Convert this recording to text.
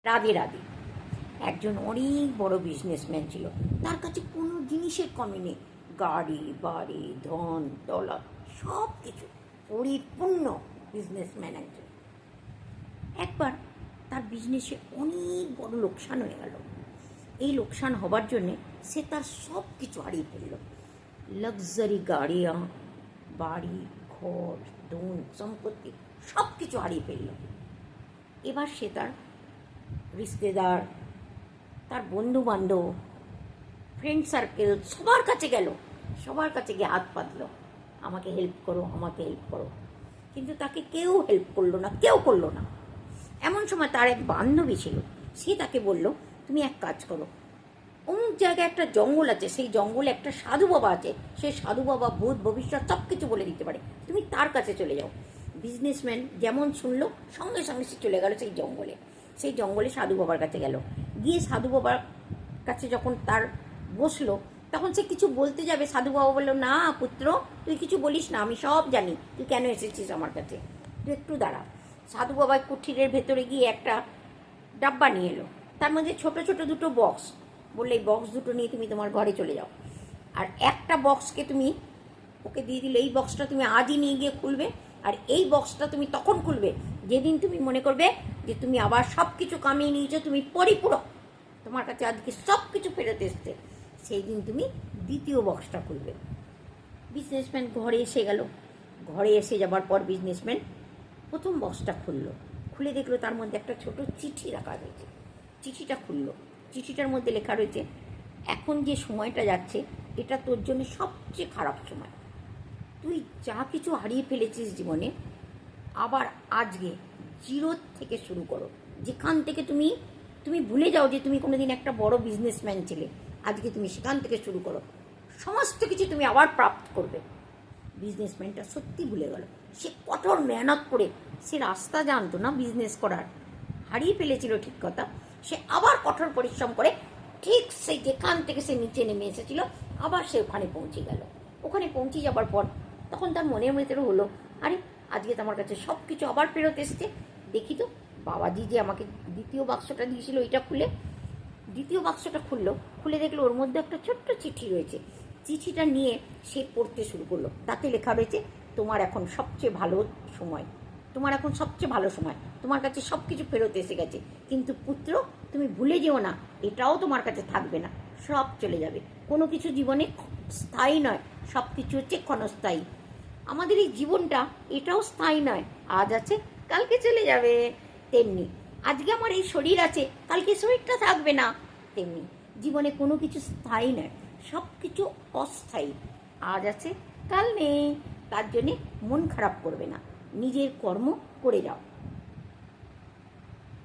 রাধে রাধে। একজন অনেক বড় বিজনেসম্যান ছিল, তার কাছে কোনো জিনিসের কমই নেই। গাড়ি বাড়ি ধন দৌলত সব কিছু পরিপূর্ণ বিজনেসম্যান একজন। একবার তার বিজনেসে অনেক বড় লোকসান হয়ে গেল। এই লোকসান হবার জন্যে সে তার সব কিছু হারিয়ে ফেলল। লাক্সারি গাড়িয়া বাড়ি ঘর ধন সম্পত্তি সব কিছু হারিয়ে ফেলল। এবার সে তার রিশতেদার, তার বন্ধু বান্ধব, ফ্রেন্ড সার্কেল সবার কাছে গেল, সবার কাছে গিয়ে হাত পাতল, আমাকে হেল্প করো, আমাকে হেল্প করো। কিন্তু তাকে কেউ হেল্প করলো না, কেউ করলো না। এমন সময় তার এক বান্ধবী ছিল, সে তাকে বলল, তুমি এক কাজ করো, অমুক জায়গায় একটা জঙ্গল আছে, সেই জঙ্গলে একটা সাধু বাবা আছে, সেই সাধু বাবা ভূত ভবিষ্যৎ সব কিছু বলে দিতে পারে, তুমি তার কাছে চলে যাও। বিজনেসম্যান যেমন শুনলো সঙ্গে সঙ্গে সে চলে গেল সেই জঙ্গলে। সেই জঙ্গলে সাধু বাবার কাছে গেল, গিয়ে সাধু বাবার কাছে যখন তার বসলো, তখন সে কিছু বলতে যাবে, সাধু বাবা বললো, না পুত্র, তুই কিছু বলিস না, আমি সব জানি তুই কেন এসেছিস আমার কাছে, তুই একটু দাঁড়া। সাধু বাবা কুঠিরের ভেতরে গিয়ে একটা ডাব্বা নিয়ে এলো, তার মধ্যে ছোট ছোট দুটো বক্স, বললে এই বক্স দুটো নিয়ে তুমি তোমার ঘরে চলে যাও। আর একটা বক্সকে তুমি ওকে দিয়ে দিলে, এই বক্সটা তুমি আজই নিয়ে গিয়ে খুলবে, আর এই বক্সটা তুমি তখন খুলবে যেদিন তুমি মনে করবে যে তুমি আবার সব কিছু কামিয়ে নিয়েছো, তুমি পরিপূরক, তোমার কাছে আজকে সব কিছু ফেরত এসছে, সেই দিন তুমি দ্বিতীয় বক্সটা খুলবে। বিজনেসম্যান ঘরে এসে গেল। ঘরে এসে যাবার পর বিজনেসম্যান প্রথম বক্সটা খুললো, খুলে দেখলো তার মধ্যে একটা ছোট চিঠি রাখা রয়েছে। চিঠিটা খুললো, চিঠিটার মধ্যে লেখা রয়েছে, এখন যে সময়টা যাচ্ছে এটা তোর জন্য সবচেয়ে খারাপ সময়। তুই যা কিছু হারিয়ে ফেলেছিস জীবনে, আবার আজকে জিরো থেকে শুরু করো। যেখান থেকে তুমি ভুলে যাও যে তুমি কোনোদিন একটা বড় বিজনেসম্যান ছিলে, আজকে তুমি সেখান থেকে শুরু করো, সমস্ত কিছু তুমি আবার প্রাপ্ত করবে। বিজনেসম্যানটা সত্যি ভুলে গেল। সে কঠোর মেহনত করে, সে রাস্তা জানতো না বিজনেস করার, হারিয়ে ফেলেছিল ঠিক কথা। সে আবার কঠোর পরিশ্রম করে ঠিক সেই যেখান থেকে সে নিচে নেমে এসেছিল, আবার সে ওখানে পৌঁছে গেল। ওখানে পৌঁছে যাবার পর তখন তার মনের ভেতরে হলো, আরে আজকে তো আমার কাছে সব কিছু আবার ফেরত এসছে, দেখি তো বাবাজি যে আমাকে দ্বিতীয় বাক্সটা দিয়েছিল এটা খুলে। দ্বিতীয় বাক্সটা খুললো, খুলে দেখলো ওর মধ্যে একটা ছোট্ট চিঠি রয়েছে। চিঠিটা নিয়ে সে পড়তে শুরু করলো। তাতে লেখা রয়েছে, তোমার এখন সবচেয়ে ভালো সময়, তোমার এখন সবচেয়ে ভালো সময়, তোমার কাছে সব কিছু ফেরত এসে গেছে, কিন্তু পুত্র তুমি ভুলে যেও না, এটাও তোমার কাছে থাকবে না, সব চলে যাবে। কোনো কিছু জীবনে স্থায়ী নয়, সব কিছু হচ্ছে ক্ষণস্থায়ী। আমাদের এই জীবনটা এটাও স্থায়ী নয়, আজ আছে কালকে চলে যাবে। তেমনি আজকে আমার এই শরীর আছে, কালকে শরীরটা থাকবে না। তেমনি জীবনে কোনো কিছু স্থায়ী নয়, সব কিছু অস্থায়ী, আজ আছে কাল নেই। তার জন্যে মন খারাপ করবে না, নিজের কর্ম করে যাও।